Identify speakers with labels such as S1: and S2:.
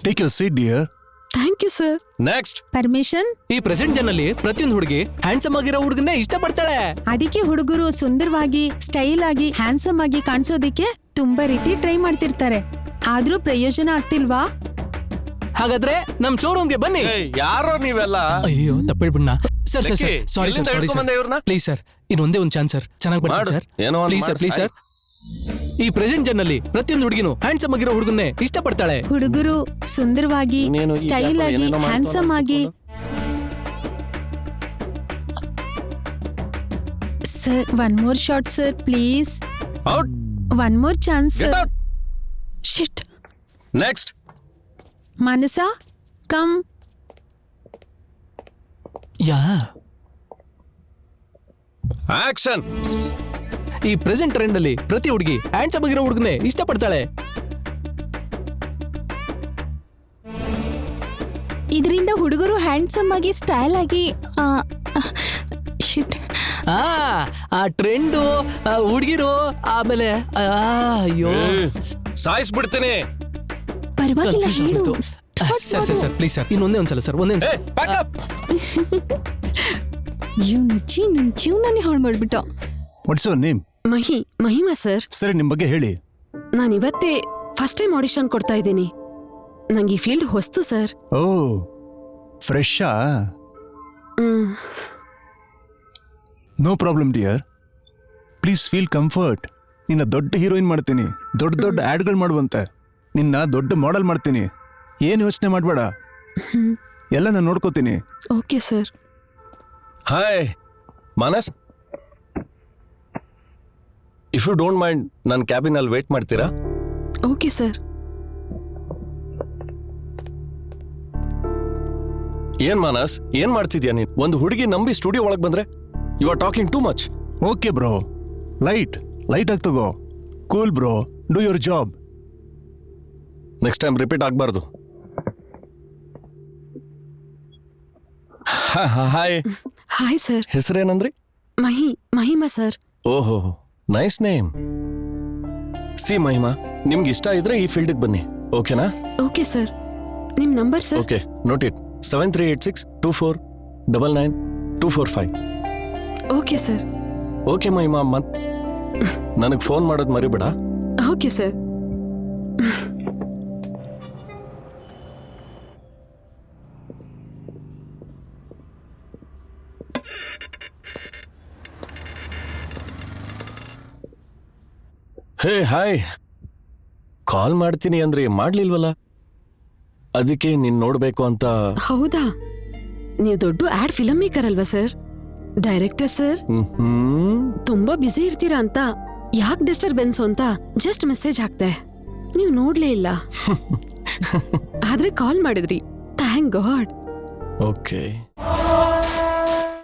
S1: Take your seat dear.
S2: Thank you sir.
S3: Next.
S4: Permission.
S5: ಈ present ಜನಲ್ಲಿ ಪ್ರತಿಯೊಂದು ಹುಡುಗಿ ಹ್ಯಾಂಡ್ಸಮ್ ಆಗಿರೋ ಹುಡುಗನ್ನೇ ಇಷ್ಟಪಡ್ತಾಳೆ.
S4: ಅದಕ್ಕೆ ಹುಡುಗರು ಸುಂದರವಾಗಿ ಸ್ಟೈಲ್ ಆಗಿ ಹ್ಯಾಂಡ್ಸಮ್ ಆಗಿ ಕಾಣಿಸೋದಿಕ್ಕೆ ತುಂಬಾ ರೀತಿ ಟ್ರೈ ಮಾಡ್ತಿರ್ತಾರೆ. ಆದ್ರೂ ಪ್ರಯೋಜನ ಆಗ್ತಿಲ್ವಾ?
S5: ಹಾಗಾದ್ರೆ ನಮ್ ಶೋರೂಮ್ಗೆ ಬನ್ನಿ.
S3: ಯಾರೋ ನೀವೆಲ್ಲ?
S5: ಅಯ್ಯೋ ತಪ್ಪೇಳ್ಬಿಡ್ನ ಸರ್. ಸರ್
S3: ಲಕ್ಕಿ,
S5: ಸಾರಿ
S3: ಎಲ್ಲಿಂದ
S5: ಸರ್, ಸಾರಿ
S3: ಹಿಡ್ಕೊಂಡ್ ಬಂದೆ
S5: ಸರ್,
S3: ಇವ್ರನ್ನ?
S5: ಪ್ಲೀಸ್ ಸರ್, ಇನ್ನೊಂದೇ ಒಂದು ಚಾನ್ಸ್ ಸರ್, ಚೆನ್ನಾಗಿ ಬರ್ತೀನಿ
S3: ಮಾಡು.
S5: ಸರ್,
S3: ಏನೋ ಒಂದ್
S5: ಪ್ಲೀಸ್ ಸರ್,
S3: ಮಾಡು,
S5: ಪ್ಲೀಸ್ ಸರ್. ಈ ಪ್ರೆಸೆಂಟ್ ಜನಲ್ಲಿ ಪ್ರತಿಯೊಂದು ಹುಡುಗಿನೂ ಹ್ಯಾಂಡ್ಸಮ್ ಆಗಿರೋ ಹುಡುಗನ್ನೇ ಇಷ್ಟಪಡ್ತಾಳೆ.
S4: ಹುಡುಗರು ಸುಂದರವಾಗಿ
S3: ನೀನು ಈ
S4: ಸ್ಟೈಲ್
S3: ಗ್ಯಾಪಲ್ಲಿ
S4: ಆಗಿ
S3: ಏನೇನೋ
S4: ಹ್ಯಾಂಡ್ಸಮ್ ಆಗಿ. Sir one more shot sir please.
S3: Out.
S4: One more chance
S3: get
S4: sir.
S3: Out.
S4: Shit.
S3: Next.
S4: Manasa come.
S5: Yeah
S3: action.
S5: ಈ ಪ್ರೆಸೆಂಟ್ ಟ್ರೆಂಡ್ ಅಲ್ಲಿ ಪ್ರತಿ ಹುಡುಗಿ ಹ್ಯಾಂಡ್ಸಮ್ ಆಗಿರೋ ಹುಡುಗನ್ನೇ ಇಷ್ಟಪಡ್ತಾಳೆ.
S2: ಇದರಿಂದ ಹುಡುಗರು ಹ್ಯಾಂಡ್ಸಮ್ ಆಗಿ ಸ್ಟೈಲ್ ಆಗಿ ಶಿಟ್.
S5: ಆ ಟ್ರೆಂಡು, ಹುಡುಗಿರು, ಆಮೇಲೆ ಅಯ್ಯೋ
S3: ಸಾಯಿಸ್ಬಿಡ್ತೀನಿ.
S2: ಪರವಾಗಿಲ್ಲ
S5: confuse
S2: ಹೇಳು.
S5: ಆಗ್ಬಿಡ್ತು. Sir sir sir please sir, ಇನ್ನೊಂದೇ ಒಂದ್ಸಲ ಸರ್, ಒಂದೇ ಒಂದ್ಸಲ.
S2: ನಚ್ಚಿ ನನ್ ಜೀವನನೇ ಹಾಳು ಮಾಡ್ಬಿಟ್ಟ.
S1: What's your name?
S2: Mahima sir.
S1: ಸರಿ, ನಿಮ್ ಬಗ್ಗೆ ಹೇಳಿ.
S2: ನಾನು ಇವತ್ತೇ ಫಸ್ಟ್ ಟೈಮ್ ಆಡಿಷನ್ ಕೊಡ್ತಾ ಇದ್ದೀನಿ. ನಂಗೆ ಈ ಫೀಲ್ಡ್ ಹೊಸ್ತು ಸರ್.
S1: ಓ, ಫ್ರೆಶಾ? No problem dear, please feel comfort. ನಿನ್ನ ದೊಡ್ಡ ಹೀರೋಯಿನ್ ಮಾಡ್ತೀನಿ, ದೊಡ್ಡ ದೊಡ್ಡ ಆಡ್ಗಳು ಮಾಡುವಂತೆ. ನಿನ್ನ ದೊಡ್ಡ ಮಾಡೆಲ್ ಮಾಡ್ತೀನಿ. ಏನು ಯೋಚನೆ ಮಾಡಬೇಡ, ಎಲ್ಲ ನಾನು ನೋಡ್ಕೋತೀನಿ.
S2: Okay sir.
S3: Hi Manas, if you don't mind ನನ್ನ ಕ್ಯಾಬಿನ್ ಅಲ್ಲಿ ವೇಟ್ ಮಾಡ್ತೀರಾ?
S2: Okay sir.
S3: ಏನ್ ಮಾನಸ್, ಏನ್ ಮಾಡ್ತಿದ್ಯಾ ನೀನ್? ಒಂದು ಹುಡುಗಿ ನಂಬಿ ಸ್ಟುಡಿಯೋ ಒಳಗೆ ಬಂದ್ರೆ you are talking too much.
S1: Okay bro, light ಆಗಿ ತಗೋ. Cool bro, do your job.
S3: Next time repeat ಆಗ್ಬಾರ್ದು. ಹಾಯ್.
S2: Hi sir.
S3: ಹೆಸರೇನಂದ್ರಿ?
S2: ಮಹಿಮಾ ಸರ್.
S3: ಓಹೋ, ನೈಸ್ ನೇಮ್. ಸಿ ಮಹಿಮಾ, ನಿಮ್ಗೆ ಇಷ್ಟ ಇದ್ರೆ ಈ ಫೀಲ್ಡ್ಗೆ ಬನ್ನಿ, ಓಕೆನಾ?
S2: Okay sir. ನಿಮ್ number sir?
S3: Okay, note it. 7386249925.
S2: Okay sir.
S3: Okay Mahima, ಮತ್ ನನಗೆ ಫೋನ್ ಮಾಡೋದು ಮರಿಬೇಡ.
S2: Okay sir.
S3: Hey hi, call ಮಾಡ್ತೀನಿ ಅಂದ್ರೆ ಮಾಡ್ಲಿಲ್ವಲ್ಲ, ಅದಕ್ಕೆ ನೀನ್ ನೋಡ್ಬೇಕು ಅಂತ.
S2: ಹೌದಾ? ನೀವು ದೊಡ್ಡ ಆಡ್ ಫಿಲಮ್ ಮೇಕರ್ ಅಲ್ವಾ ಸರ್? Director sir? ತುಂಬಾ ಬ್ಯುಸಿ ಇರ್ತೀರಾ ಅಂತ ಯಾಕೆ ಡಿಸ್ಟರ್ಬೆನ್ಸ್ ಅಂತ ಜಸ್ಟ್ ಮೆಸೇಜ್ ಹಾಕ್ದೆ, ನೀವು ನೋಡ್ಲೇ ಇಲ್ಲ. ಆದ್ರೆ ಕಾಲ್ ಮಾಡಿದ್ರಿ, ಥ್ಯಾಂಕ್ ಗಾಡ್.
S3: ಓಕೆ.